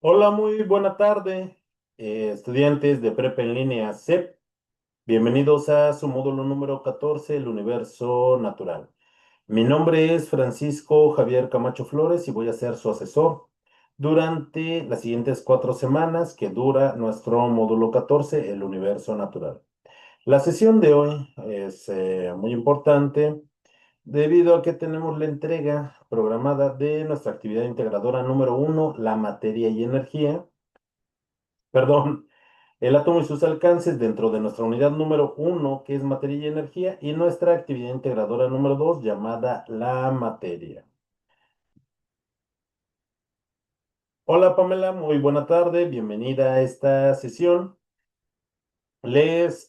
Hola, muy buena tarde, estudiantes de Prepa en línea CEP. Bienvenidos a su módulo número 14, el universo natural. Mi nombre es Francisco Javier Camacho Flores y voy a ser su asesor durante las siguientes 4 semanas que dura nuestro módulo 14, el universo natural. La sesión de hoy es muy importante debido a que tenemos la entrega programada de nuestra actividad integradora número 1, la materia y energía. Perdón, el átomo y sus alcances dentro de nuestra unidad número 1, que es materia y energía, y nuestra actividad integradora número 2, llamada la materia. Hola Pamela, muy buena tarde, bienvenida a esta sesión. Les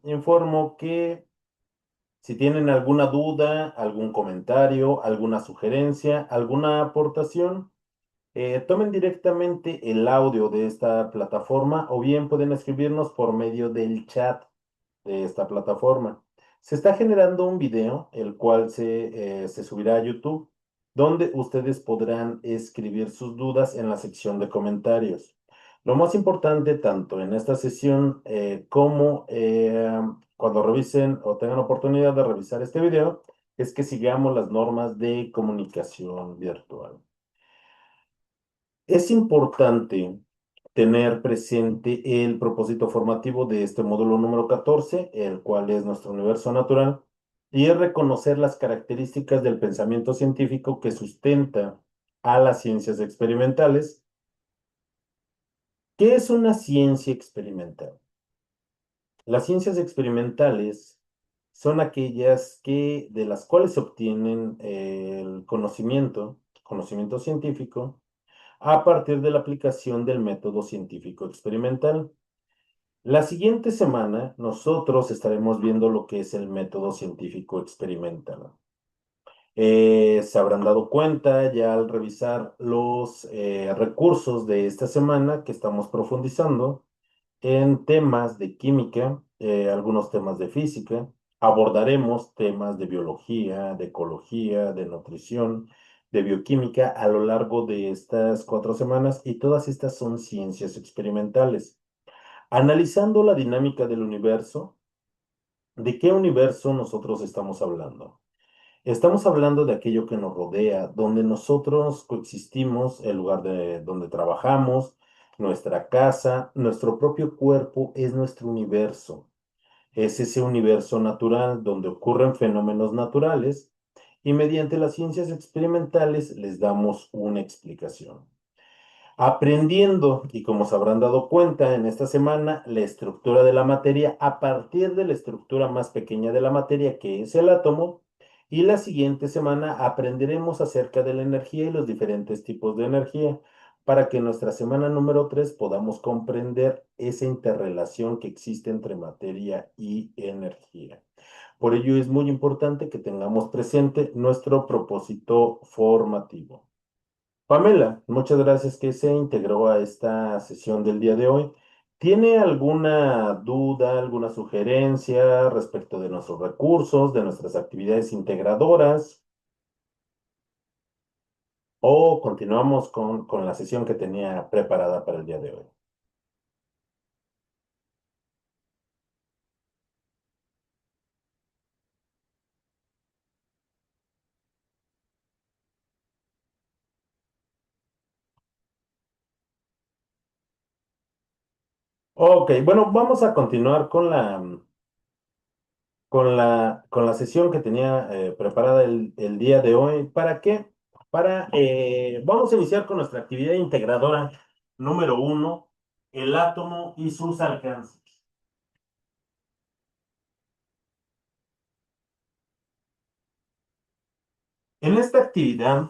informo que si tienen alguna duda, algún comentario, alguna sugerencia, alguna aportación, tomen directamente el audio de esta plataforma o bien pueden escribirnos por medio del chat de esta plataforma. Se está generando un video, el cual se subirá a YouTube, donde ustedes podrán escribir sus dudas en la sección de comentarios. Lo más importante, tanto en esta sesión como cuando revisen o tengan oportunidad de revisar este video, es que sigamos las normas de comunicación virtual. Es importante tener presente el propósito formativo de este módulo número 14, el cual es nuestro universo natural, y es reconocer las características del pensamiento científico que sustenta a las ciencias experimentales. ¿Qué es una ciencia experimental? Las ciencias experimentales son aquellas de las cuales se obtienen el conocimiento científico a partir de la aplicación del método científico experimental. La siguiente semana nosotros estaremos viendo lo que es el método científico experimental. Se habrán dado cuenta ya al revisar los recursos de esta semana que estamos profundizando en temas de química, algunos temas de física. Abordaremos temas de biología, de ecología, de nutrición, de bioquímica a lo largo de estas 4 semanas y todas estas son ciencias experimentales. Analizando la dinámica del universo, ¿de qué universo nosotros estamos hablando? Estamos hablando de aquello que nos rodea, donde nosotros coexistimos, el lugar de donde trabajamos, nuestra casa, nuestro propio cuerpo es nuestro universo. Es ese universo natural donde ocurren fenómenos naturales y mediante las ciencias experimentales les damos una explicación. Aprendiendo, y como se habrán dado cuenta en esta semana, la estructura de la materia a partir de la estructura más pequeña de la materia, que es el átomo, y la siguiente semana aprenderemos acerca de la energía y los diferentes tipos de energía, para que en nuestra semana número 3 podamos comprender esa interrelación que existe entre materia y energía. Por ello es muy importante que tengamos presente nuestro propósito formativo. Pamela, muchas gracias que se integró a esta sesión del día de hoy. ¿Tiene alguna duda, alguna sugerencia respecto de nuestros recursos, de nuestras actividades integradoras? ¿O continuamos con la sesión que tenía preparada para el día de hoy? Ok, bueno, vamos a continuar con la sesión que tenía preparada el día de hoy. ¿Para qué? Vamos a iniciar con nuestra actividad integradora número 1, el átomo y sus alcances. En esta actividad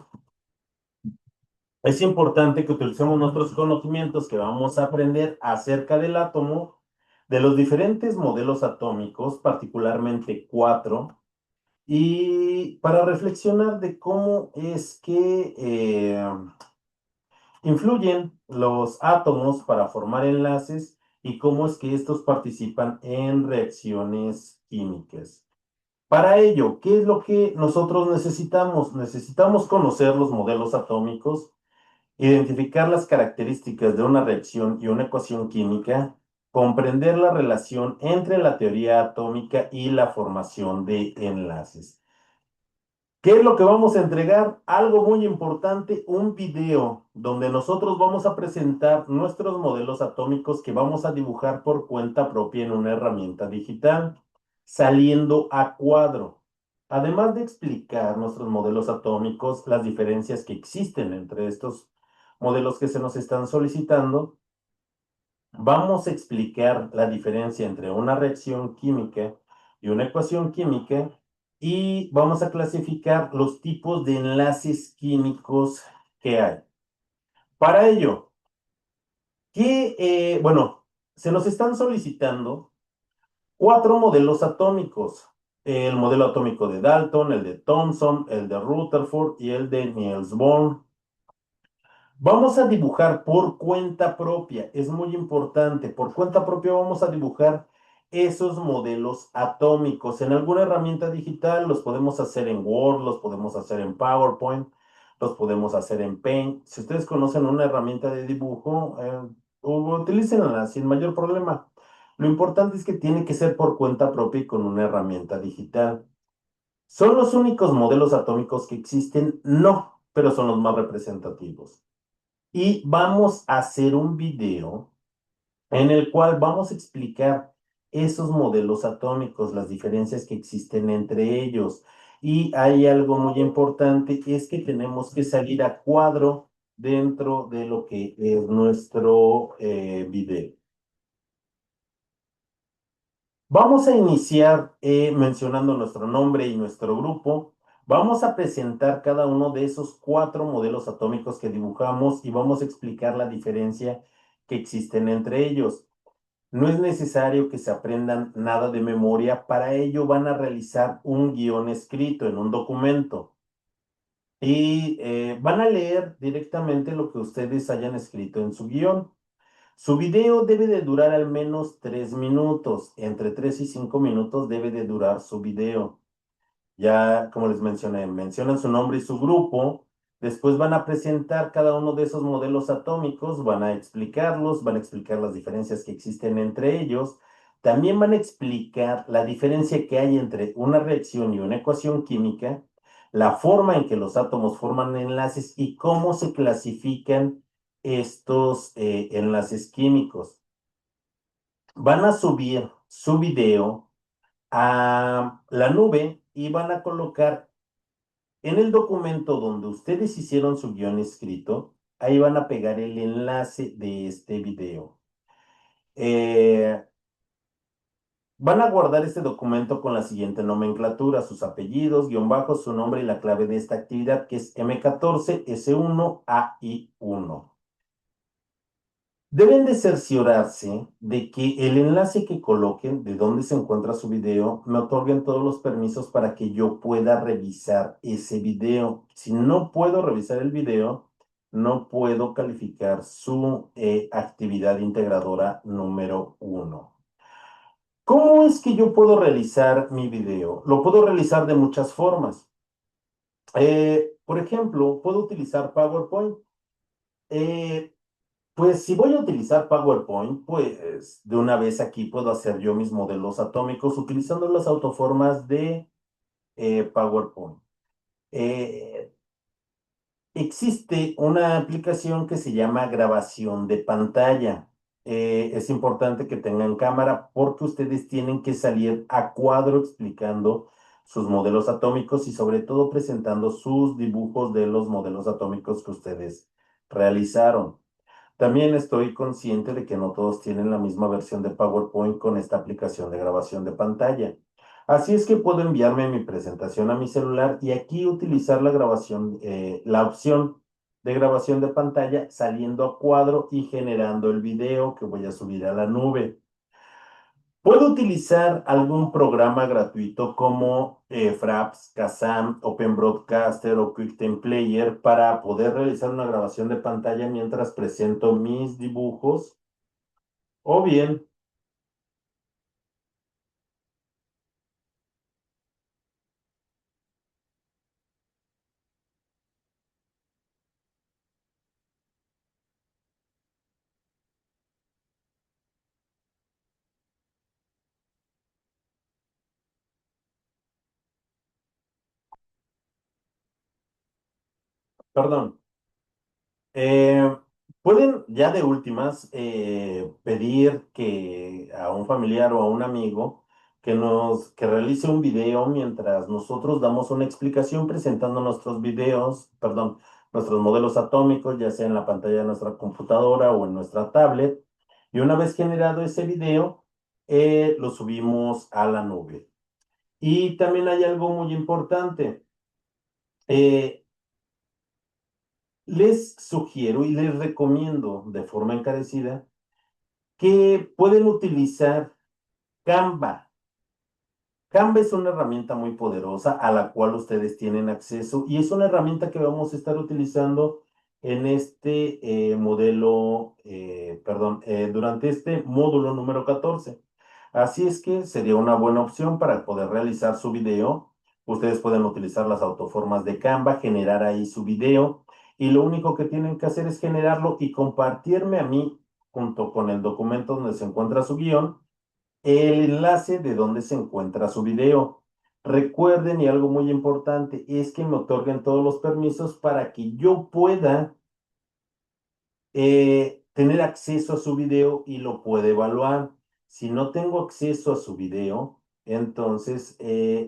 es importante que utilicemos nuestros conocimientos que vamos a aprender acerca del átomo, de los diferentes modelos atómicos, particularmente cuatro, y para reflexionar de cómo es que influyen los átomos para formar enlaces y cómo es que estos participan en reacciones químicas. Para ello, ¿qué es lo que nosotros necesitamos? Necesitamos conocer los modelos atómicos identificar las características de una reacción y una ecuación química, comprender la relación entre la teoría atómica y la formación de enlaces. ¿Qué es lo que vamos a entregar? Algo muy importante, un video donde nosotros vamos a presentar nuestros modelos atómicos que vamos a dibujar por cuenta propia en una herramienta digital, saliendo a cuadro. Además de explicar nuestros modelos atómicos, las diferencias que existen entre estos modelos que se nos están solicitando, vamos a explicar la diferencia entre una reacción química y una ecuación química y vamos a clasificar los tipos de enlaces químicos que hay. Para ello, bueno, se nos están solicitando cuatro modelos atómicos. El modelo atómico de Dalton, el de Thomson, el de Rutherford y el de Niels Bohr. Vamos a dibujar por cuenta propia, es muy importante. Por cuenta propia vamos a dibujar esos modelos atómicos. En alguna herramienta digital los podemos hacer en Word, los podemos hacer en PowerPoint, los podemos hacer en Paint. Si ustedes conocen una herramienta de dibujo, utilícenla sin mayor problema. Lo importante es que tiene que ser por cuenta propia y con una herramienta digital. ¿Son los únicos modelos atómicos que existen? No, pero son los más representativos. Y vamos a hacer un video en el cual vamos a explicar esos modelos atómicos, las diferencias que existen entre ellos. Y hay algo muy importante, es que tenemos que salir a cuadro dentro de lo que es nuestro video. Vamos a iniciar mencionando nuestro nombre y nuestro grupo. Vamos a presentar cada uno de esos cuatro modelos atómicos que dibujamos y vamos a explicar la diferencia que existen entre ellos. No es necesario que se aprendan nada de memoria, para ello van a realizar un guión escrito en un documento y van a leer directamente lo que ustedes hayan escrito en su guión. Su video debe de durar al menos 3 minutos, entre 3 y 5 minutos debe de durar su video. Ya, como les mencioné, mencionan su nombre y su grupo. Después van a presentar cada uno de esos modelos atómicos, van a explicarlos, van a explicar las diferencias que existen entre ellos. También van a explicar la diferencia que hay entre una reacción y una ecuación química, la forma en que los átomos forman enlaces y cómo se clasifican estos enlaces químicos. Van a subir su video a la nube y van a colocar en el documento donde ustedes hicieron su guión escrito, ahí van a pegar el enlace de este video. Eh, Van a guardar este documento con la siguiente nomenclatura: sus apellidos, guión bajo, su nombre y la clave de esta actividad, que es M14S1AI1. Deben de cerciorarse de que el enlace que coloquen, de donde se encuentra su video, me otorguen todos los permisos para que yo pueda revisar ese video. Si no puedo revisar el video, no puedo calificar su actividad integradora número 1. ¿Cómo es que yo puedo realizar mi video? Lo puedo realizar de muchas formas. Por ejemplo, puedo utilizar PowerPoint. Eh, Pues si voy a utilizar PowerPoint, pues de una vez aquí puedo hacer yo mis modelos atómicos utilizando las autoformas de PowerPoint. Eh, Existe una aplicación que se llama grabación de pantalla. Es importante que tengan cámara porque ustedes tienen que salir a cuadro explicando sus modelos atómicos y sobre todo presentando sus dibujos de los modelos atómicos que ustedes realizaron. También estoy consciente de que no todos tienen la misma versión de PowerPoint con esta aplicación de grabación de pantalla. Así es que puedo enviarme mi presentación a mi celular y aquí utilizar la grabación, la opción de grabación de pantalla saliendo a cuadro y generando el video que voy a subir a la nube. Puedo utilizar algún programa gratuito como Fraps, Kazam, Open Broadcaster o QuickTime Player para poder realizar una grabación de pantalla mientras presento mis dibujos. O bien, Perdón. Eh, pueden ya de últimas pedir que a un familiar o a un amigo que realice un video mientras nosotros damos una explicación presentando nuestros videos, perdón, nuestros modelos atómicos, ya sea en la pantalla de nuestra computadora o en nuestra tablet. Y una vez generado ese video, lo subimos a la nube. Y también hay algo muy importante. Eh, Les sugiero y les recomiendo de forma encarecida que pueden utilizar Canva. Canva es una herramienta muy poderosa a la cual ustedes tienen acceso y es una herramienta que vamos a estar utilizando en este durante este módulo número 14. Así es que sería una buena opción para poder realizar su video. Ustedes pueden utilizar las autoformas de Canva, generar ahí su video y lo único que tienen que hacer es generarlo y compartirme a mí junto con el documento donde se encuentra su guión el enlace de donde se encuentra su video. Recuerden, y algo muy importante, es que me otorguen todos los permisos para que yo pueda tener acceso a su video y lo pueda evaluar. Si no tengo acceso a su video, entonces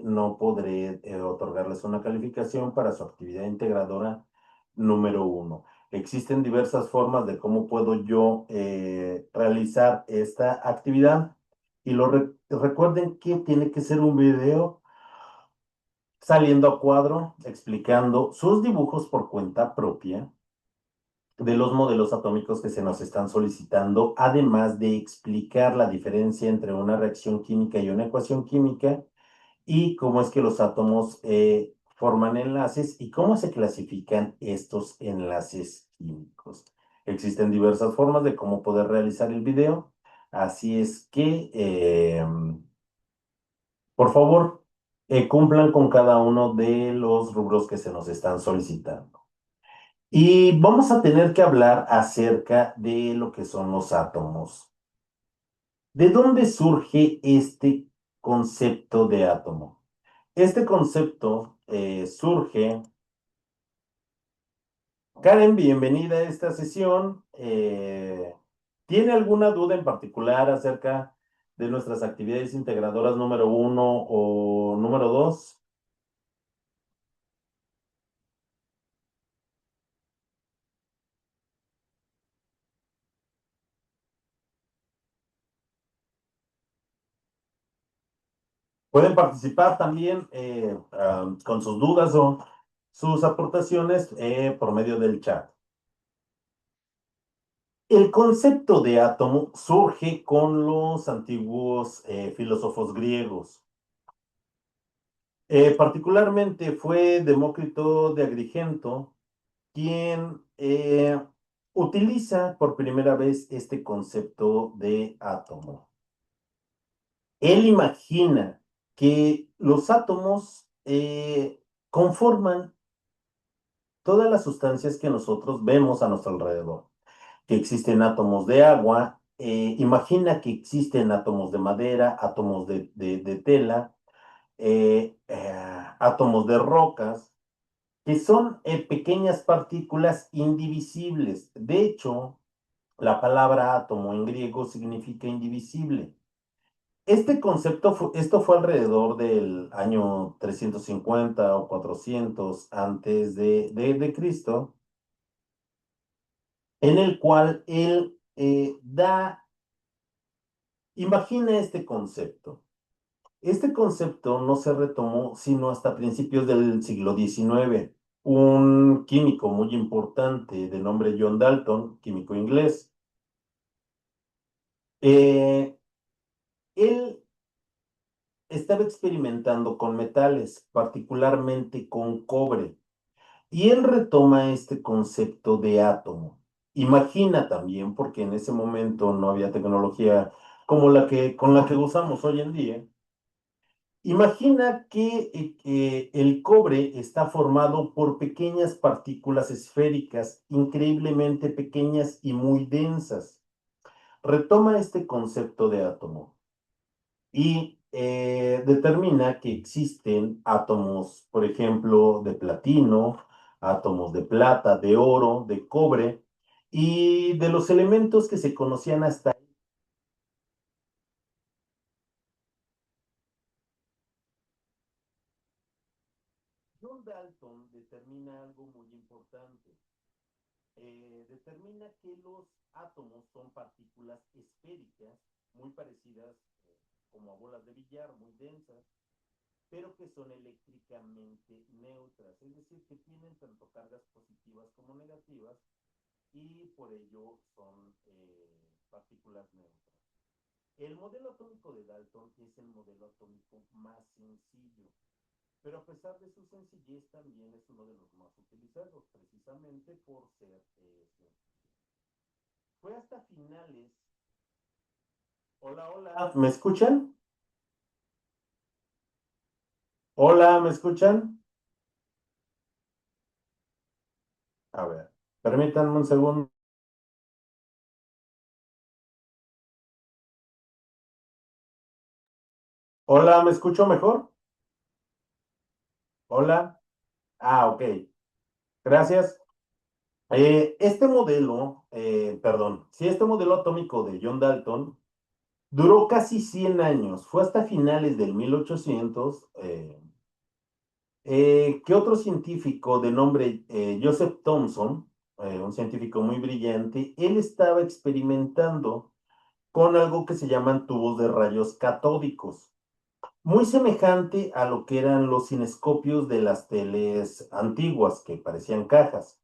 no podré otorgarles una calificación para su actividad integradora número uno. Existen diversas formas de cómo puedo yo realizar esta actividad y recuerden que tiene que ser un video saliendo a cuadro, explicando sus dibujos por cuenta propia de los modelos atómicos que se nos están solicitando, además de explicar la diferencia entre una reacción química y una ecuación química y cómo es que los átomos forman enlaces y cómo se clasifican estos enlaces químicos. Existen diversas formas de cómo poder realizar el video, así es que, por favor, cumplan con cada uno de los rubros que se nos están solicitando. Y vamos a tener que hablar acerca de lo que son los átomos. ¿De dónde surge este concepto de átomo? Este concepto surge. Karen, bienvenida a esta sesión. ¿Tiene alguna duda en particular acerca de nuestras actividades integradoras número uno o número dos? Pueden participar también con sus dudas o sus aportaciones por medio del chat. El concepto de átomo surge con los antiguos filósofos griegos. Particularmente fue Demócrito de Agrigento quien utiliza por primera vez este concepto de átomo. Él imagina que los átomos conforman todas las sustancias que nosotros vemos a nuestro alrededor, que existen átomos de agua, imagina que existen átomos de madera, átomos de tela, átomos de rocas, que son pequeñas partículas indivisibles. De hecho, la palabra átomo en griego significa indivisible. Este concepto, esto fue alrededor del año 350 o 400 antes de Cristo, en el cual él imagina este concepto. Este concepto no se retomó sino hasta principios del siglo XIX. Un químico muy importante de nombre John Dalton, químico inglés, eh, él estaba experimentando con metales, particularmente con cobre, y él retoma este concepto de átomo. Imagina también, porque en ese momento no había tecnología como con la que usamos hoy en día. Imagina que el cobre está formado por pequeñas partículas esféricas, increíblemente pequeñas y muy densas. Retoma este concepto de átomo y determina que existen átomos, por ejemplo, de platino, átomos de plata, de oro, de cobre y de los elementos que se conocían hasta John Dalton determina algo muy importante. Determina que los átomos son partículas esféricas, muy parecidas como a bolas de billar, muy densas, pero que son eléctricamente neutras, es decir, que tienen tanto cargas positivas como negativas y por ello son partículas neutras. El modelo atómico de Dalton es el modelo atómico más sencillo, pero a pesar de su sencillez también es uno de los más utilizados, precisamente por ser sencillo. Fue hasta finales. Hola, hola. ¿Me escuchan? Hola, ¿me escuchan? A ver, permítanme un segundo. Hola, ¿me escucho mejor? Hola. Ah, ok. Gracias. Este modelo, perdón, sí, este modelo atómico de John Dalton duró casi 100 años. Fue hasta finales del 1800 que otro científico de nombre Joseph Thomson, un científico muy brillante, él estaba experimentando con algo que se llaman tubos de rayos catódicos, muy semejante a lo que eran los cinescopios de las teles antiguas, que parecían cajas.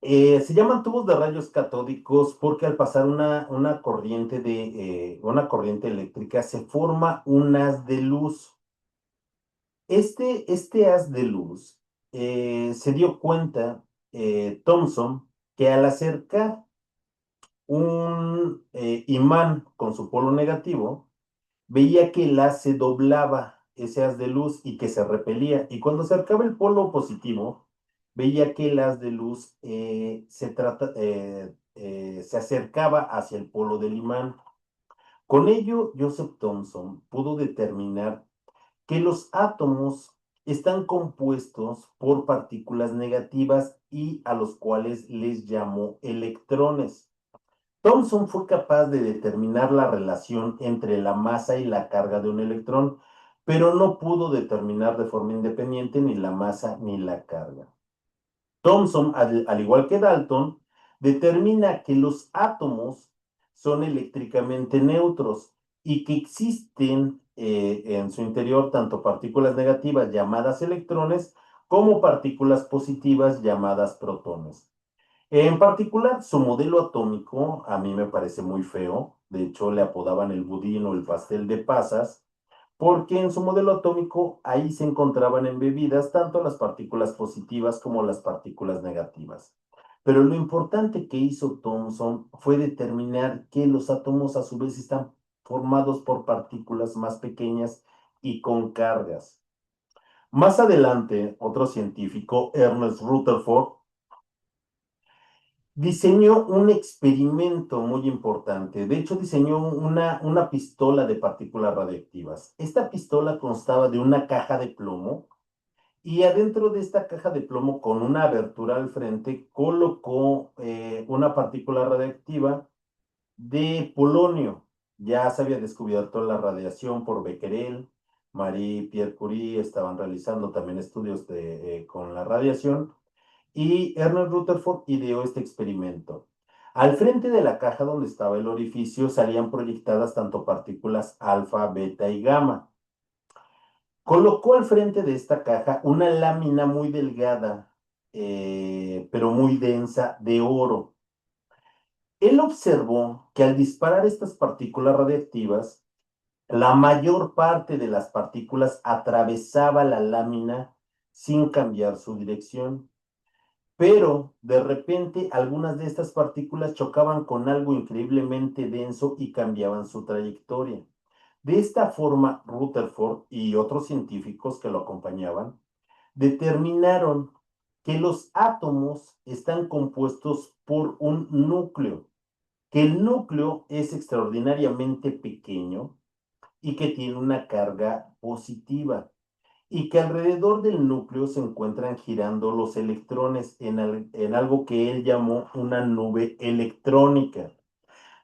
Se llaman tubos de rayos catódicos porque al pasar una corriente una corriente eléctrica se forma un haz de luz. Este haz de luz se dio cuenta Thomson que al acercar un imán con su polo negativo, veía que el haz se doblaba, ese haz de luz, y que se repelía. Y cuando acercaba el polo positivo, veía que el haz de luz se acercaba hacia el polo del imán. Con ello, Joseph Thomson pudo determinar que los átomos están compuestos por partículas negativas y a los cuales les llamó electrones. Thomson fue capaz de determinar la relación entre la masa y la carga de un electrón, pero no pudo determinar de forma independiente ni la masa ni la carga. Thomson, al igual que Dalton, determina que los átomos son eléctricamente neutros y que existen en su interior tanto partículas negativas llamadas electrones como partículas positivas llamadas protones. En particular, su modelo atómico a mí me parece muy feo. De hecho, le apodaban el budín o el pastel de pasas, porque en su modelo atómico ahí se encontraban embebidas tanto las partículas positivas como las partículas negativas. Pero lo importante que hizo Thomson fue determinar que los átomos a su vez están formados por partículas más pequeñas y con cargas. Más adelante, otro científico, Ernest Rutherford, diseñó un experimento muy importante. De hecho, diseñó una pistola de partículas radiactivas. Esta pistola constaba de una caja de plomo y adentro de esta caja de plomo, con una abertura al frente, colocó una partícula radiactiva de polonio. Ya se había descubierto la radiación por Becquerel. Marie Pierre Curie estaban realizando también estudios con la radiación y Ernest Rutherford ideó este experimento. Al frente de la caja donde estaba el orificio salían proyectadas tanto partículas alfa, beta y gamma. Colocó al frente de esta caja una lámina muy delgada, pero muy densa de oro. Él observó que al disparar estas partículas radiactivas, la mayor parte de las partículas atravesaba la lámina sin cambiar su dirección. Pero de repente algunas de estas partículas chocaban con algo increíblemente denso y cambiaban su trayectoria. De esta forma, Rutherford y otros científicos que lo acompañaban determinaron que los átomos están compuestos por un núcleo, que el núcleo es extraordinariamente pequeño y que tiene una carga positiva. y que alrededor del núcleo se encuentran girando los electrones en algo que él llamó una nube electrónica,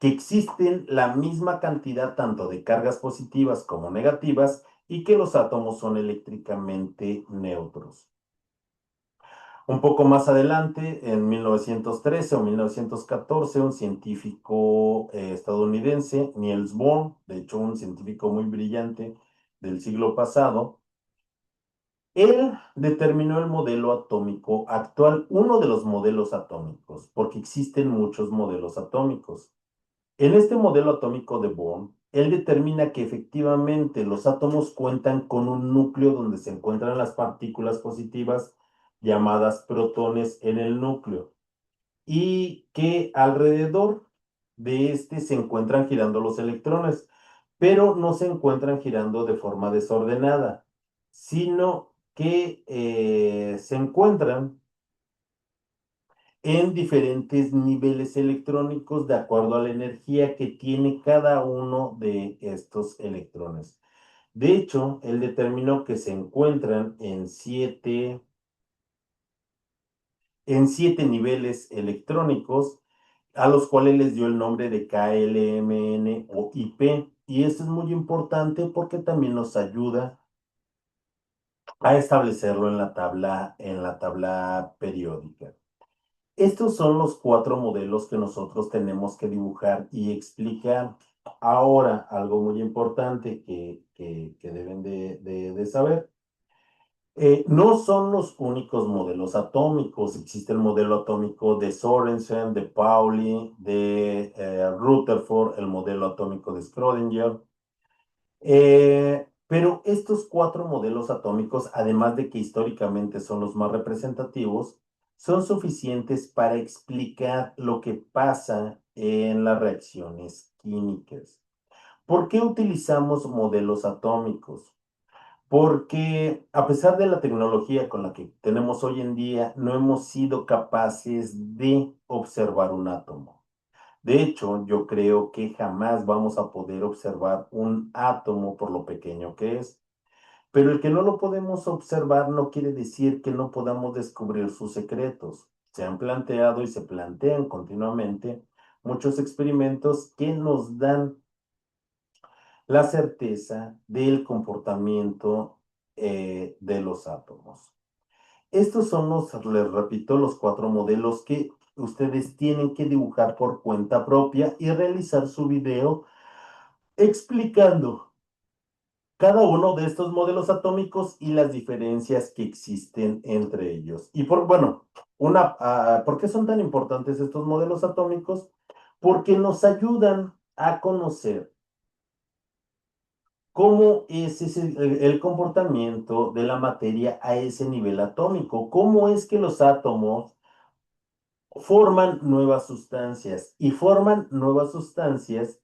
que existen la misma cantidad tanto de cargas positivas como negativas y que los átomos son eléctricamente neutros. Un poco más adelante, en 1913 o 1914, un científico estadounidense, Niels Bohr, de hecho un científico muy brillante del siglo pasado, él determinó el modelo atómico actual, uno de los modelos atómicos, porque existen muchos modelos atómicos. En este modelo atómico de Bohr, él determina que efectivamente los átomos cuentan con un núcleo donde se encuentran las partículas positivas llamadas protones en el núcleo y que alrededor de este se encuentran girando los electrones, pero no se encuentran girando de forma desordenada, sino que se encuentran en diferentes niveles electrónicos de acuerdo a la energía que tiene cada uno de estos electrones. De hecho, él determinó que se encuentran en siete niveles electrónicos, a los cuales les dio el nombre de KLMN o IP. Y esto es muy importante porque también nos ayuda a establecerlo en la tabla periódica. Estos son los cuatro modelos que nosotros tenemos que dibujar y explicar. Ahora, algo muy importante que deben de saber. No son los únicos modelos atómicos. Existe el modelo atómico de Sorensen, de Pauli, de Rutherford, el modelo atómico de Schrödinger. Pero estos cuatro modelos atómicos, además de que históricamente son los más representativos, son suficientes para explicar lo que pasa en las reacciones químicas. ¿Por qué utilizamos modelos atómicos? Porque a pesar de la tecnología con la que tenemos hoy en día, no hemos sido capaces de observar un átomo. De hecho, yo creo que jamás vamos a poder observar un átomo por lo pequeño que es. Pero el que no lo podemos observar no quiere decir que no podamos descubrir sus secretos. Se han planteado y se plantean continuamente muchos experimentos que nos dan la certeza del comportamiento de los átomos. Estos son les repito, los cuatro modelos que ustedes tienen que dibujar por cuenta propia y realizar su video explicando cada uno de estos modelos atómicos y las diferencias que existen entre ellos. Y ¿por qué son tan importantes estos modelos atómicos? Porque nos ayudan a conocer cómo es el comportamiento de la materia a ese nivel atómico, cómo es que los átomos forman nuevas sustancias y forman nuevas sustancias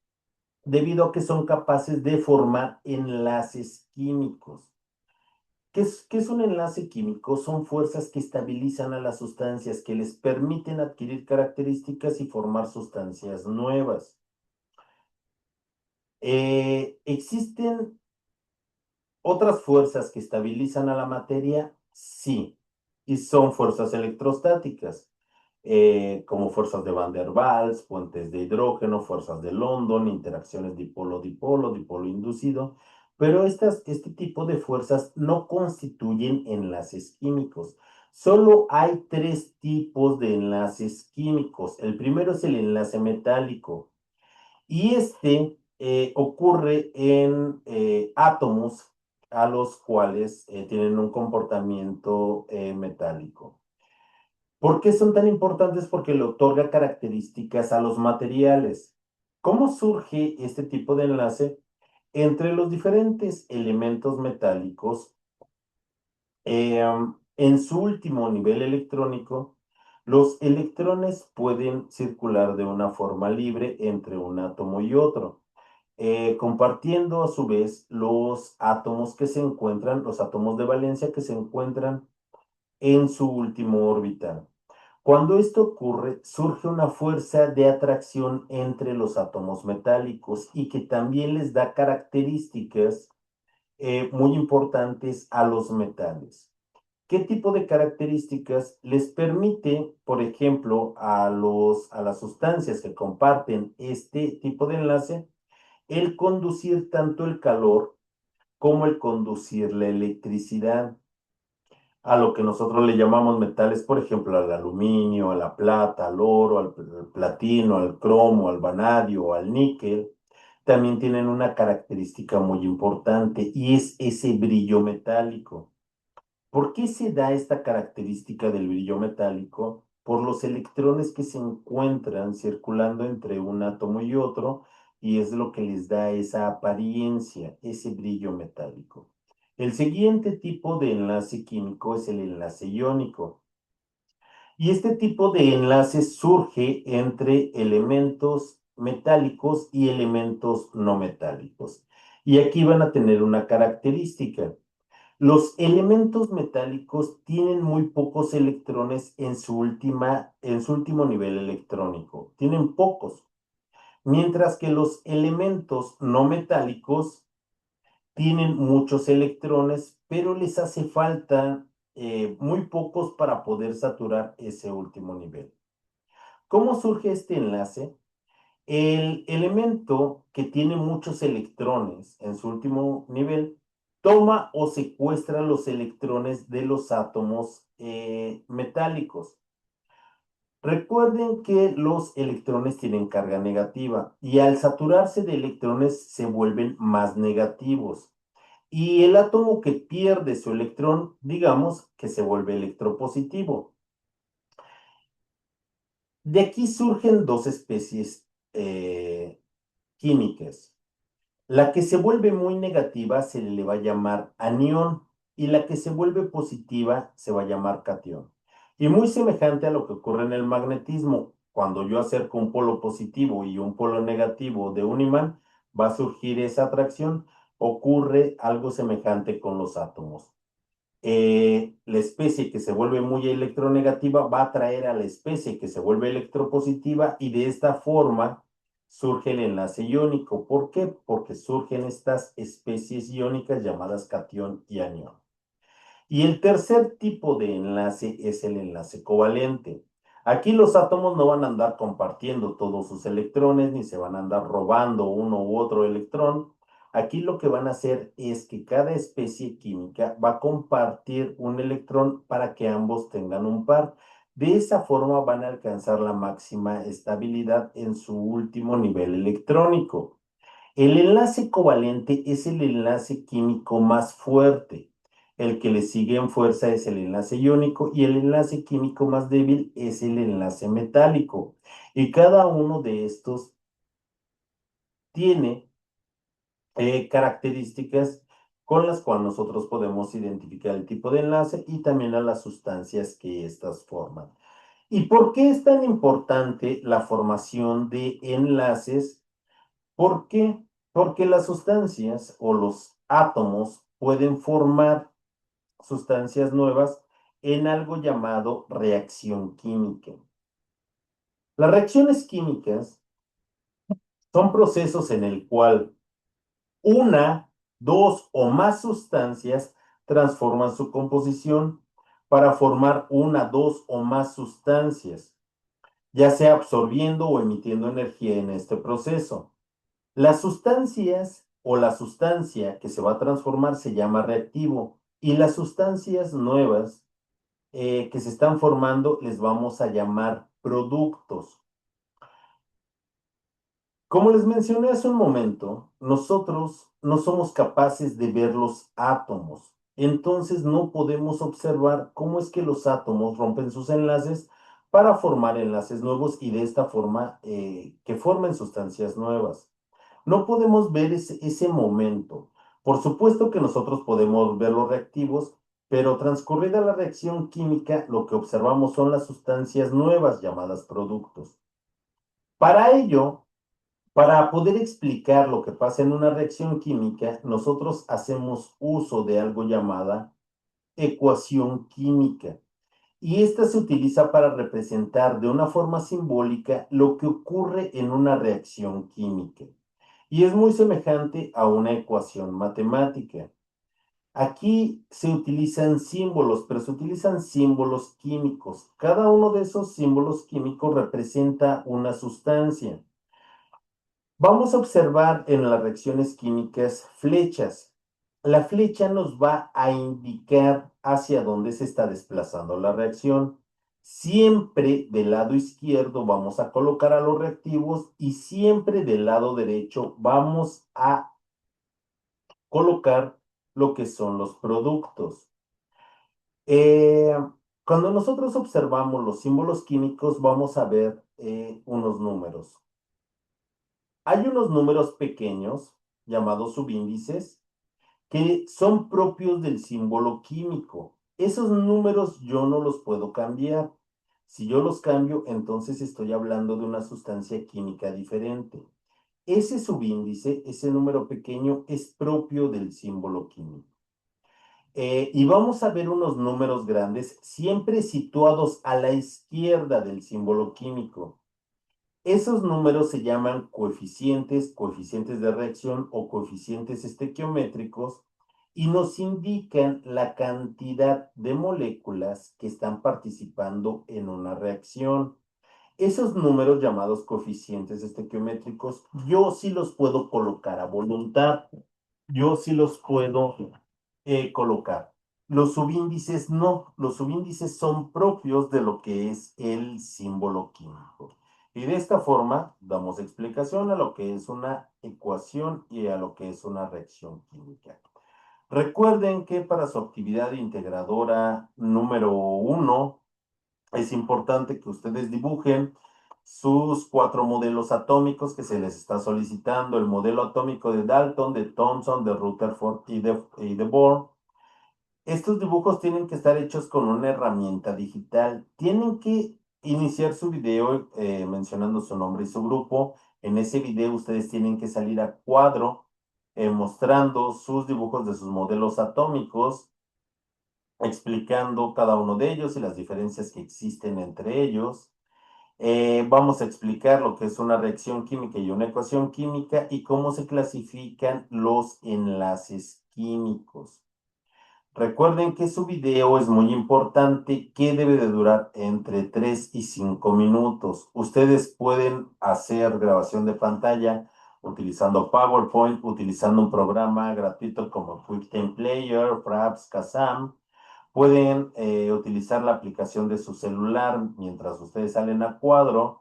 debido a que son capaces de formar enlaces químicos. ¿Qué es un enlace químico? Son fuerzas que estabilizan a las sustancias, que les permiten adquirir características y formar sustancias nuevas. ¿Existen otras fuerzas que estabilizan a la materia? Sí, y son fuerzas electrostáticas, como fuerzas de Van der Waals, puentes de hidrógeno, fuerzas de London, interacciones dipolo-dipolo, dipolo inducido, pero este tipo de fuerzas no constituyen enlaces químicos. Solo hay tres tipos de enlaces químicos. El primero es el enlace metálico. Y este ocurre en átomos a los cuales tienen un comportamiento metálico. ¿Por qué son tan importantes? Porque le otorga características a los materiales. ¿Cómo surge este tipo de enlace? Entre los diferentes elementos metálicos, en su último nivel electrónico, los electrones pueden circular de una forma libre entre un átomo y otro, compartiendo a su vez los átomos que se encuentran, los átomos de valencia que se encuentran en su último orbital. Cuando esto ocurre, surge una fuerza de atracción entre los átomos metálicos y que también les da características muy importantes a los metales. ¿Qué tipo de características les permite, por ejemplo, a las sustancias que comparten este tipo de enlace, el conducir tanto el calor como el conducir la electricidad? A lo que nosotros le llamamos metales, por ejemplo, al aluminio, a la plata, al oro, al platino, al cromo, al vanadio, al níquel, también tienen una característica muy importante y es ese brillo metálico. ¿Por qué se da esta característica del brillo metálico? Por los electrones que se encuentran circulando entre un átomo y otro, y es lo que les da esa apariencia, ese brillo metálico. El siguiente tipo de enlace químico es el enlace iónico. Y este tipo de enlace surge entre elementos metálicos y elementos no metálicos. Y aquí van a tener una característica. Los elementos metálicos tienen muy pocos electrones en su último nivel electrónico. Tienen pocos. Mientras que los elementos no metálicos tienen muchos electrones, pero les hace falta muy pocos para poder saturar ese último nivel. ¿Cómo surge este enlace? El elemento que tiene muchos electrones en su último nivel toma o secuestra los electrones de los átomos metálicos. Recuerden que los electrones tienen carga negativa y al saturarse de electrones se vuelven más negativos. Y el átomo que pierde su electrón, digamos que se vuelve electropositivo. De aquí surgen dos especies químicas. La que se vuelve muy negativa se le va a llamar anión y la que se vuelve positiva se va a llamar catión. Y muy semejante a lo que ocurre en el magnetismo, cuando yo acerco un polo positivo y un polo negativo de un imán, va a surgir esa atracción. Ocurre algo semejante con los átomos. La especie que se vuelve muy electronegativa va a atraer a la especie que se vuelve electropositiva y de esta forma surge el enlace iónico. ¿Por qué? Porque surgen estas especies iónicas llamadas catión y anión. Y el tercer tipo de enlace es el enlace covalente. Aquí los átomos no van a andar compartiendo todos sus electrones ni se van a andar robando uno u otro electrón. Aquí lo que van a hacer es que cada especie química va a compartir un electrón para que ambos tengan un par. De esa forma van a alcanzar la máxima estabilidad en su último nivel electrónico. El enlace covalente es el enlace químico más fuerte. El que le sigue en fuerza es el enlace iónico y el enlace químico más débil es el enlace metálico. Y cada uno de estos tiene características con las cuales nosotros podemos identificar el tipo de enlace y también a las sustancias que éstas forman. ¿Y por qué es tan importante la formación de enlaces? ¿Por qué? Porque las sustancias o los átomos pueden formar sustancias nuevas en algo llamado reacción química. Las reacciones químicas son procesos en el cual una, dos o más sustancias transforman su composición para formar una, dos o más sustancias, ya sea absorbiendo o emitiendo energía en este proceso. Las sustancias o la sustancia que se va a transformar se llama reactivo y las sustancias nuevas que se están formando les vamos a llamar productos. Como les mencioné hace un momento, nosotros no somos capaces de ver los átomos. Entonces no podemos observar cómo es que los átomos rompen sus enlaces para formar enlaces nuevos y de esta forma que formen sustancias nuevas. No podemos ver ese momento. Por supuesto que nosotros podemos ver los reactivos, pero transcurrida la reacción química, lo que observamos son las sustancias nuevas llamadas productos. Para ello, para poder explicar lo que pasa en una reacción química, nosotros hacemos uso de algo llamada ecuación química. Y esta se utiliza para representar de una forma simbólica lo que ocurre en una reacción química. Y es muy semejante a una ecuación matemática. Aquí se utilizan símbolos, pero se utilizan símbolos químicos. Cada uno de esos símbolos químicos representa una sustancia. Vamos a observar en las reacciones químicas flechas. La flecha nos va a indicar hacia dónde se está desplazando la reacción. Siempre del lado izquierdo vamos a colocar a los reactivos y siempre del lado derecho vamos a colocar lo que son los productos. Eh, Cuando nosotros observamos los símbolos químicos, vamos a ver unos números. Hay unos números pequeños llamados subíndices que son propios del símbolo químico. Esos números yo no los puedo cambiar. Si yo los cambio, entonces estoy hablando de una sustancia química diferente. Ese subíndice, ese número pequeño, es propio del símbolo químico. Y vamos a ver unos números grandes, siempre situados a la izquierda del símbolo químico. Esos números se llaman coeficientes, coeficientes de reacción o coeficientes estequiométricos y nos indican la cantidad de moléculas que están participando en una reacción. Esos números llamados coeficientes estequiométricos, yo sí los puedo colocar a voluntad. Yo sí los puedo colocar. Los subíndices no. Los subíndices son propios de lo que es el símbolo químico. Y de esta forma damos explicación a lo que es una ecuación y a lo que es una reacción química. Recuerden que para su actividad integradora número uno, es importante que ustedes dibujen sus 4 modelos atómicos que se les está solicitando, el modelo atómico de Dalton, de Thomson, de Rutherford y de Bohr. Estos dibujos tienen que estar hechos con una herramienta digital. Tienen que iniciar su video mencionando su nombre y su grupo. En ese video ustedes tienen que salir a cuadro mostrando sus dibujos de sus modelos atómicos, explicando cada uno de ellos y las diferencias que existen entre ellos. Vamos a explicar lo que es una reacción química y una ecuación química y cómo se clasifican los enlaces químicos. Recuerden que su video es muy importante, que debe de durar entre 3 y 5 minutos. Ustedes pueden hacer grabación de pantalla utilizando PowerPoint, utilizando un programa gratuito como QuickTime Player, Fraps, Kazam. Pueden utilizar la aplicación de su celular mientras ustedes salen a cuadro.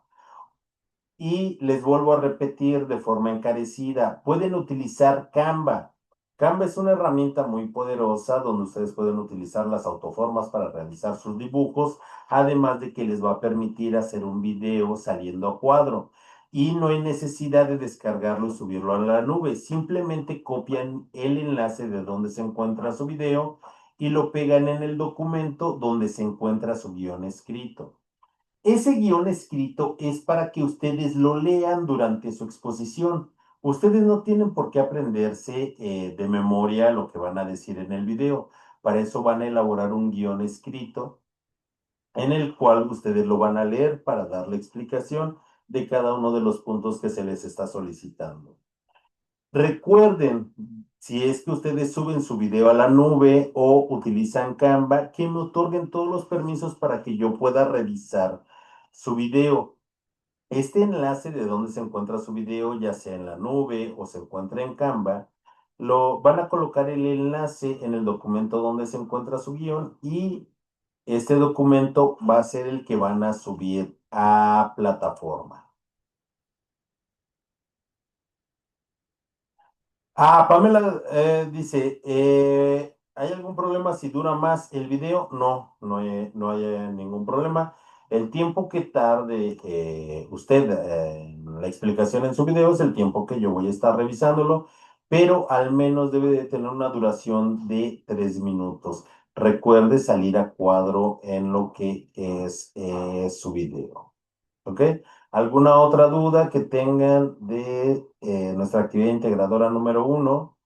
Y les vuelvo a repetir de forma encarecida, pueden utilizar Canva. Canva es una herramienta muy poderosa donde ustedes pueden utilizar las autoformas para realizar sus dibujos, además de que les va a permitir hacer un video saliendo a cuadro. Y no hay necesidad de descargarlo y subirlo a la nube. Simplemente copian el enlace de donde se encuentra su video y lo pegan en el documento donde se encuentra su guión escrito. Ese guión escrito es para que ustedes lo lean durante su exposición. Ustedes no tienen por qué aprenderse de memoria lo que van a decir en el video. Para eso van a elaborar un guión escrito en el cual ustedes lo van a leer para dar la explicación de cada uno de los puntos que se les está solicitando. Recuerden, si es que ustedes suben su video a la nube o utilizan Canva, que me otorguen todos los permisos para que yo pueda revisar su video. Este enlace de donde se encuentra su video, ya sea en la nube o se encuentra en Canva, lo van a colocar el enlace en el documento donde se encuentra su guión y este documento va a ser el que van a subir a plataforma. Pamela dice, ¿hay algún problema si dura más el video? No, no hay ningún problema. El tiempo que tarde usted en la explicación en su video es el tiempo que yo voy a estar revisándolo, pero al menos debe de tener una duración de 3 minutos. Recuerde salir a cuadro en lo que es su video. ¿Ok? ¿Alguna otra duda que tengan de nuestra actividad integradora número uno?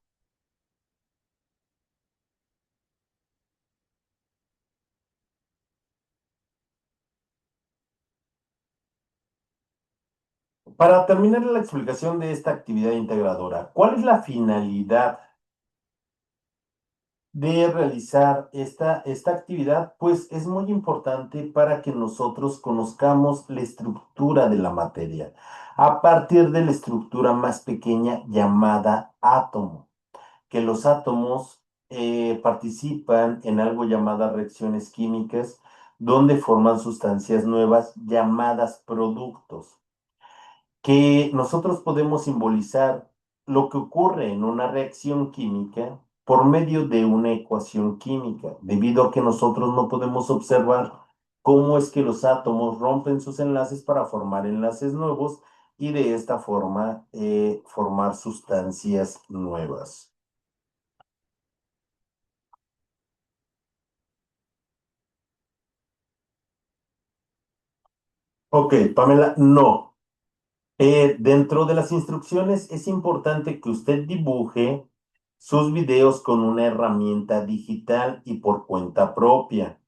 Para terminar la explicación de esta actividad integradora, ¿cuál es la finalidad de realizar esta actividad, pues es muy importante para que nosotros conozcamos la estructura de la materia, a partir de la estructura más pequeña llamada átomo, que los átomos participan en algo llamadas reacciones químicas, donde forman sustancias nuevas llamadas productos, que nosotros podemos simbolizar lo que ocurre en una reacción química por medio de una ecuación química, debido a que nosotros no podemos observar cómo es que los átomos rompen sus enlaces para formar enlaces nuevos y de esta forma formar sustancias nuevas. Ok, Pamela, no. Dentro de las instrucciones es importante que usted dibuje sus videos con una herramienta digital y por cuenta propia.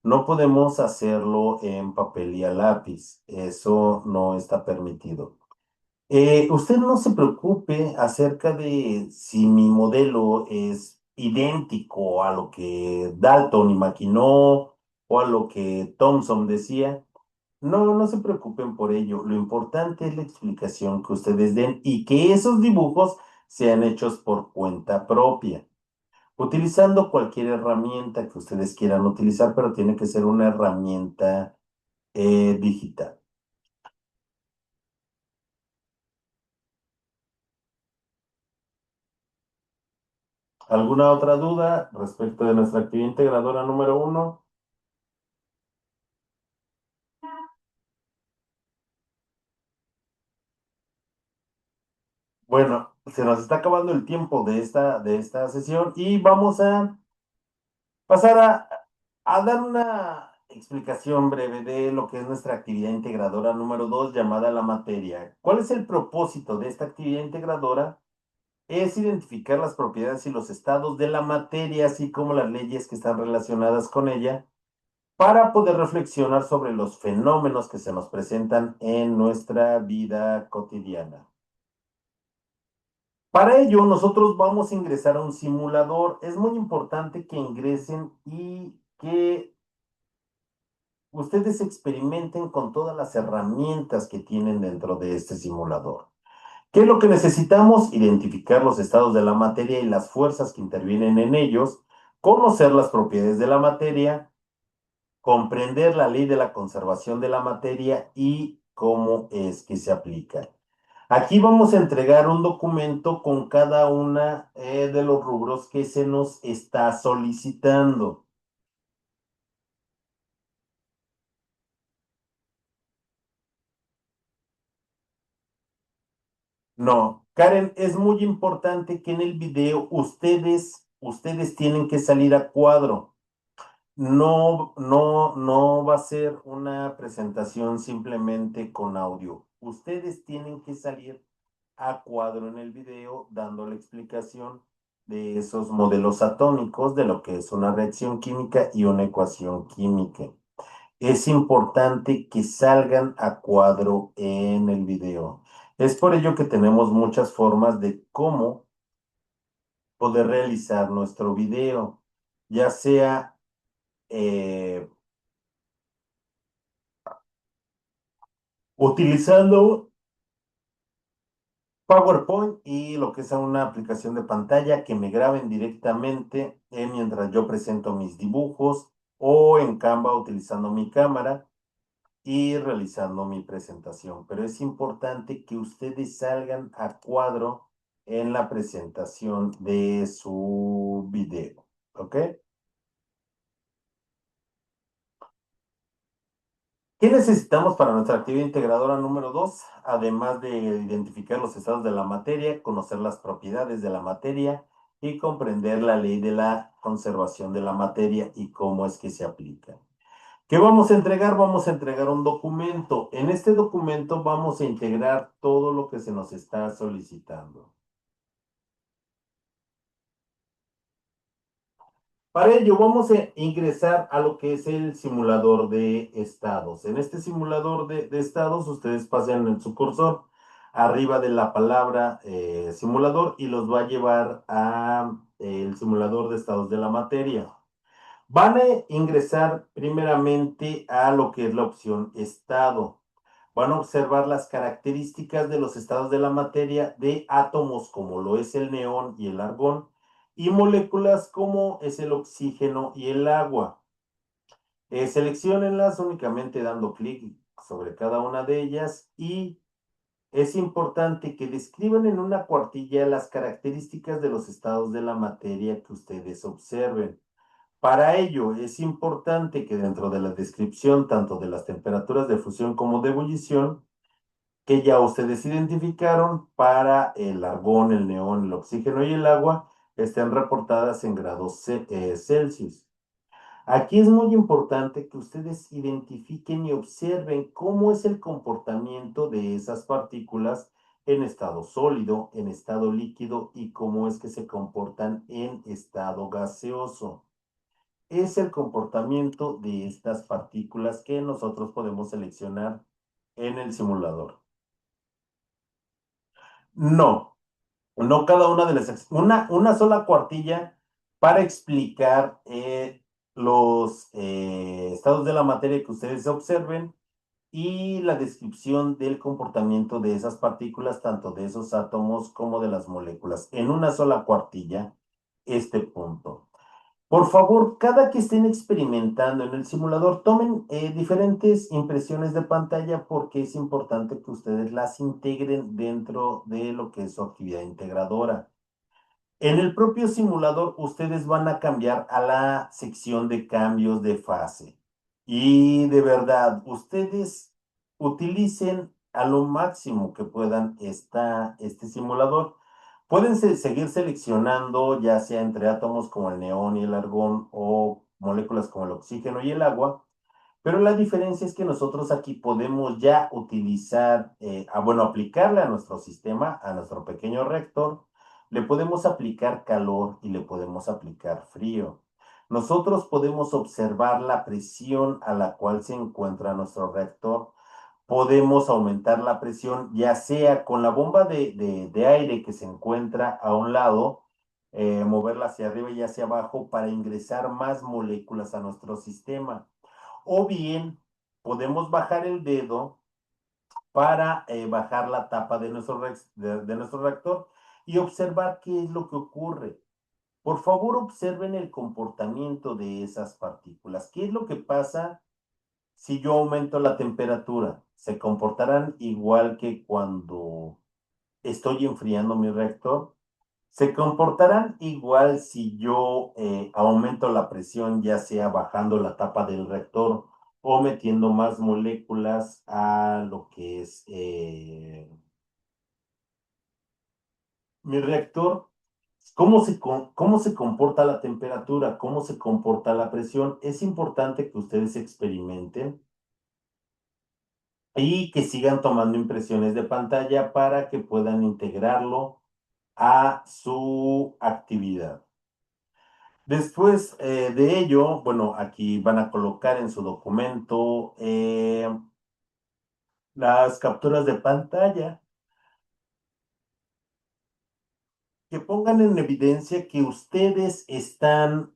No podemos hacerlo en papel y a lápiz. Eso no está permitido. Usted no se preocupe acerca de si mi modelo es idéntico a lo que Dalton imaginó o a lo que Thomson decía. No, no se preocupen por ello. Lo importante es la explicación que ustedes den y que esos dibujos sean hechos por cuenta propia, utilizando cualquier herramienta que ustedes quieran utilizar, pero tiene que ser una herramienta digital. ¿Alguna otra duda respecto de nuestra actividad integradora número uno? Bueno, se nos está acabando el tiempo de esta sesión y vamos a pasar a dar una explicación breve de lo que es nuestra actividad integradora número 2 llamada la materia. ¿Cuál es el propósito de esta actividad integradora? Es identificar las propiedades y los estados de la materia, así como las leyes que están relacionadas con ella, para poder reflexionar sobre los fenómenos que se nos presentan en nuestra vida cotidiana. Para ello, nosotros vamos a ingresar a un simulador. Es muy importante que ingresen y que ustedes experimenten con todas las herramientas que tienen dentro de este simulador. ¿Qué es lo que necesitamos? Identificar los estados de la materia y las fuerzas que intervienen en ellos, conocer las propiedades de la materia, comprender la ley de la conservación de la materia y cómo es que se aplica. Aquí vamos a entregar un documento con cada una de los rubros que se nos está solicitando. No, Karen, es muy importante que en el video ustedes tienen que salir a cuadro. No, no, no va a ser una presentación simplemente con audio. Ustedes tienen que salir a cuadro en el video dando la explicación de esos modelos atómicos, de lo que es una reacción química y una ecuación química. Es importante que salgan a cuadro en el video. Es por ello que tenemos muchas formas de cómo poder realizar nuestro video, ya sea utilizando PowerPoint y lo que es una aplicación de pantalla que me graben directamente mientras yo presento mis dibujos o en Canva utilizando mi cámara y realizando mi presentación. Pero es importante que ustedes salgan a cuadro en la presentación de su video. ¿Ok? ¿Qué necesitamos para nuestra actividad integradora número 2? Además de identificar los estados de la materia, conocer las propiedades de la materia y comprender la ley de la conservación de la materia y cómo es que se aplica. ¿Qué vamos a entregar? Vamos a entregar un documento. En este documento vamos a integrar todo lo que se nos está solicitando. Para ello, vamos a ingresar a lo que es el simulador de estados. En este simulador de estados, ustedes pasan en su cursor arriba de la palabra simulador y los va a llevar a el simulador de estados de la materia. Van a ingresar primeramente a lo que es la opción estado. Van a observar las características de los estados de la materia de átomos como lo es el neón y el argón y moléculas como es el oxígeno y el agua. Selecciónenlas únicamente dando clic sobre cada una de ellas y es importante que describan en una cuartilla las características de los estados de la materia que ustedes observen. Para ello es importante que dentro de la descripción tanto de las temperaturas de fusión como de ebullición, que ya ustedes identificaron para el argón, el neón, el oxígeno y el agua, estén reportadas en grados Celsius. Aquí es muy importante que ustedes identifiquen y observen cómo es el comportamiento de esas partículas en estado sólido, en estado líquido y cómo es que se comportan en estado gaseoso. Es el comportamiento de estas partículas que nosotros podemos seleccionar en el simulador. No, no cada una de una sola cuartilla para explicar los estados de la materia que ustedes observen y la descripción del comportamiento de esas partículas, tanto de esos átomos como de las moléculas. En una sola cuartilla, este punto. Por favor, cada que estén experimentando en el simulador, tomen diferentes impresiones de pantalla porque es importante que ustedes las integren dentro de lo que es su actividad integradora. En el propio simulador, ustedes van a cambiar a la sección de cambios de fase. Y de verdad, ustedes utilicen a lo máximo que puedan este simulador. Pueden seguir seleccionando, ya sea entre átomos como el neón y el argón o moléculas como el oxígeno y el agua, pero la diferencia es que nosotros aquí podemos ya utilizar, bueno, aplicarle a nuestro sistema, a nuestro pequeño reactor, le podemos aplicar calor y le podemos aplicar frío. Nosotros podemos observar la presión a la cual se encuentra nuestro reactor. Podemos aumentar la presión, ya sea con la bomba de aire que se encuentra a un lado, moverla hacia arriba y hacia abajo para ingresar más moléculas a nuestro sistema. O bien podemos bajar el dedo para bajar la tapa de de nuestro reactor y observar qué es lo que ocurre. Por favor, observen el comportamiento de esas partículas. ¿Qué es lo que pasa si yo aumento la temperatura? ¿Se comportarán igual que cuando estoy enfriando mi reactor? ¿Se comportarán igual si yo aumento la presión, ya sea bajando la tapa del reactor o metiendo más moléculas a lo que es mi reactor? ¿Cómo se comporta la temperatura? ¿Cómo se comporta la presión? Es importante que ustedes experimenten y que sigan tomando impresiones de pantalla para que puedan integrarlo a su actividad. Después de ello, bueno, aquí van a colocar en su documento las capturas de pantalla que pongan en evidencia que ustedes están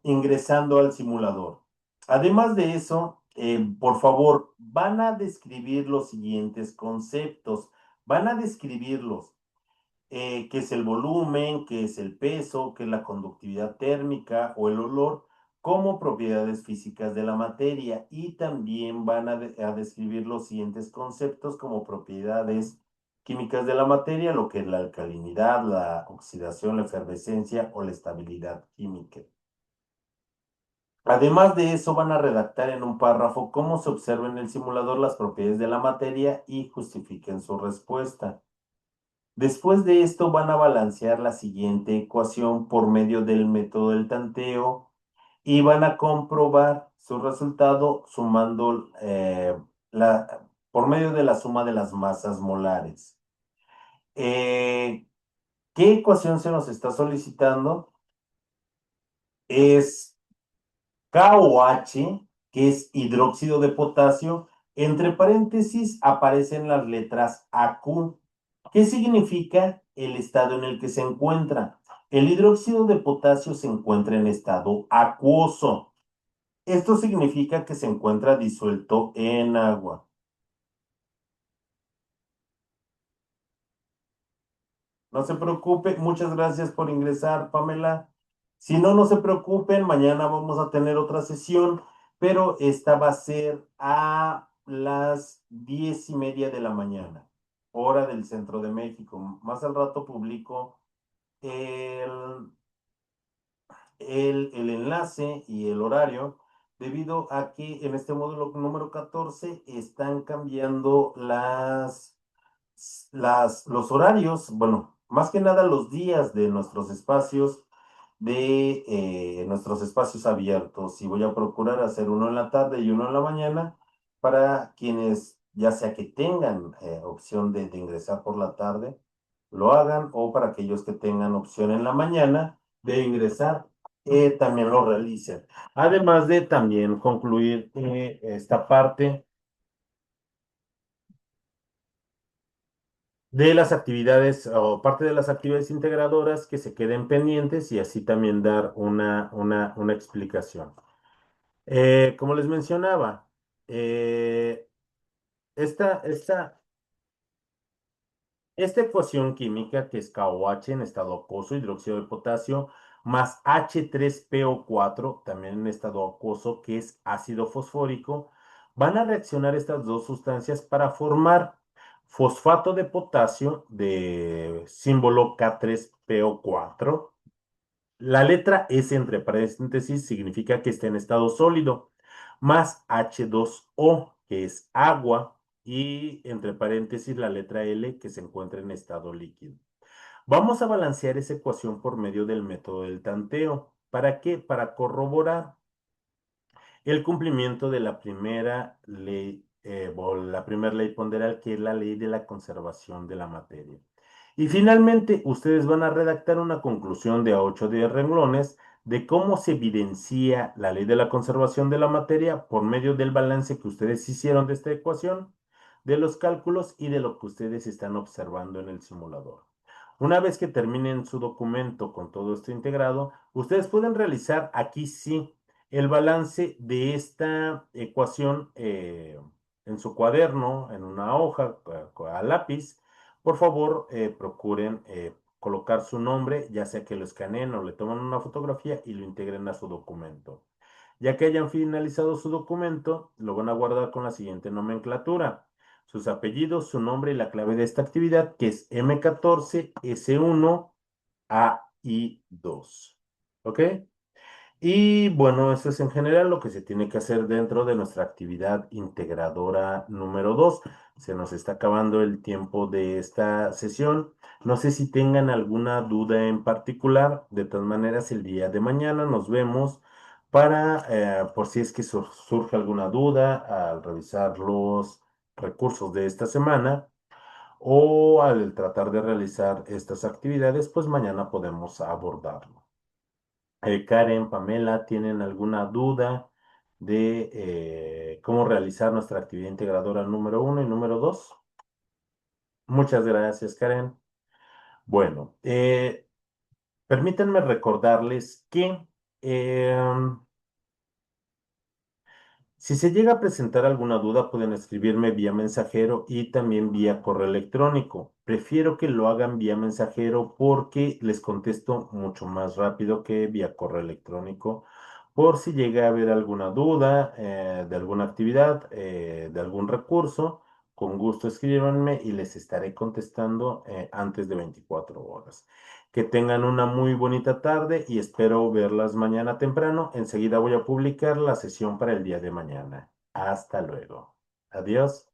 ingresando al simulador. Además de eso, por favor, van a describir los siguientes conceptos. Van a describirlos. Qué es el volumen, qué es el peso, qué es la conductividad térmica o el olor, como propiedades físicas de la materia. Y también van a describir los siguientes conceptos como propiedades químicas de la materia, lo que es la alcalinidad, la oxidación, la efervescencia o la estabilidad química. Además de eso, van a redactar en un párrafo cómo se observa en el simulador las propiedades de la materia y justifiquen su respuesta. Después de esto van a balancear la siguiente ecuación por medio del método del tanteo y van a comprobar su resultado sumando por medio de la suma de las masas molares. ¿Qué ecuación se nos está solicitando? Es KOH, que es hidróxido de potasio. Entre paréntesis aparecen las letras AQ. ¿Qué significa el estado en el que se encuentra? El hidróxido de potasio se encuentra en estado acuoso. Esto significa que se encuentra disuelto en agua. No se preocupe, muchas gracias por ingresar, Pamela. Si no, no se preocupen, mañana vamos a tener otra sesión, pero esta va a ser a las 10:30 de la mañana, hora del centro de México. Más al rato publico el, el enlace y el horario, debido a que en este módulo número 14 están cambiando los horarios, bueno, más que nada los días de nuestros espacios abiertos. Y voy a procurar hacer uno en la tarde y uno en la mañana para quienes, ya sea que tengan opción de ingresar por la tarde, lo hagan, o para aquellos que tengan opción en la mañana de ingresar, también lo realicen. Además de también concluir esta parte de las actividades o parte de las actividades integradoras que se queden pendientes, y así también dar una explicación. Como les mencionaba, eh, esta, esta, esta ecuación química, que es KOH en estado acuoso, hidróxido de potasio, más H3PO4, también en estado acuoso, que es ácido fosfórico, van a reaccionar estas dos sustancias para formar fosfato de potasio de símbolo K3PO4. La letra S entre paréntesis significa que está en estado sólido, más H2O, que es agua, y entre paréntesis la letra L, que se encuentra en estado líquido. Vamos a balancear esa ecuación por medio del método del tanteo. ¿Para qué? Para corroborar el cumplimiento de la primera ley, o la primera ley ponderal, que es la ley de la conservación de la materia. Y finalmente, ustedes van a redactar una conclusión de a 8 de renglones de cómo se evidencia la ley de la conservación de la materia por medio del balance que ustedes hicieron de esta ecuación, de los cálculos y de lo que ustedes están observando en el simulador. Una vez que terminen su documento con todo esto integrado, ustedes pueden realizar aquí sí el balance de esta ecuación en su cuaderno, en una hoja, a lápiz. Por favor, procuren colocar su nombre, ya sea que lo escaneen o le tomen una fotografía y lo integren a su documento. Ya que hayan finalizado su documento, lo van a guardar con la siguiente nomenclatura: sus apellidos, su nombre y la clave de esta actividad, que es M14S1AI2. ¿Ok? Y bueno, eso es en general lo que se tiene que hacer dentro de nuestra actividad integradora número 2. Se nos está acabando el tiempo de esta sesión. No sé si tengan alguna duda en particular. De todas maneras, el día de mañana nos vemos para, por si es que surge alguna duda al revisar los recursos de esta semana, o al tratar de realizar estas actividades, pues mañana podemos abordarlo. Karen, Pamela, ¿tienen alguna duda de cómo realizar nuestra actividad integradora número 1 y número 2? Muchas gracias, Karen. Bueno, permítanme recordarles que si se llega a presentar alguna duda, pueden escribirme vía mensajero y también vía correo electrónico. Prefiero que lo hagan vía mensajero porque les contesto mucho más rápido que vía correo electrónico. Por si llega a haber alguna duda de alguna actividad, de algún recurso, con gusto escríbanme y les estaré contestando antes de 24 horas. Que tengan una muy bonita tarde y espero verlas mañana temprano. Enseguida voy a publicar la sesión para el día de mañana. Hasta luego. Adiós.